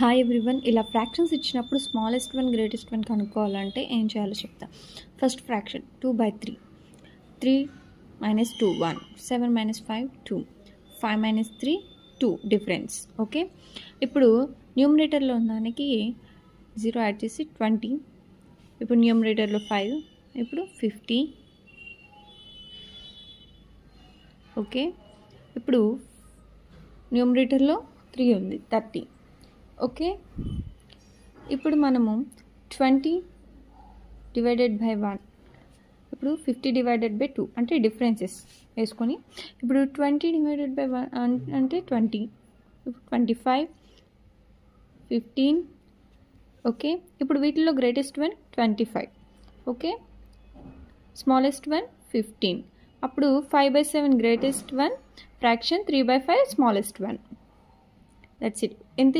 Hi everyone. ఇలా fractions ఇచ్చినప్పుడు smallest one greatest one కనుక్కోవాలంటే ఏం చేయాలో చెప్తా. First fraction 2/3, 3 - 2 1, 7 - 5 2, 5 - 3 2 difference. ఓకే, ఇప్పుడు న్యూమరేటర్లో దానికి 0 యాడ్ చేసి 20, ఇప్పుడు న్యూమరేటర్లో 5, ఇప్పుడు 50. ఓకే, ఇప్పుడు న్యూమరేటర్లో 3 ఉంది, 30. ఓకే, ఇప్పుడు మనము 20 డివైడెడ్ బై 1, ఇప్పుడు 50 డివైడెడ్ బై 2 అంటే డిఫరెన్సెస్ వేసుకొని, ఇప్పుడు 20 డివైడెడ్ బై 1 అంటే 20, 25, 15. ఓకే, ఇప్పుడు వీటిలో greatest one 25. Okay, smallest one 15. అప్పుడు 5/7 greatest one fraction, 3/5 smallest one. That's it. ఎంత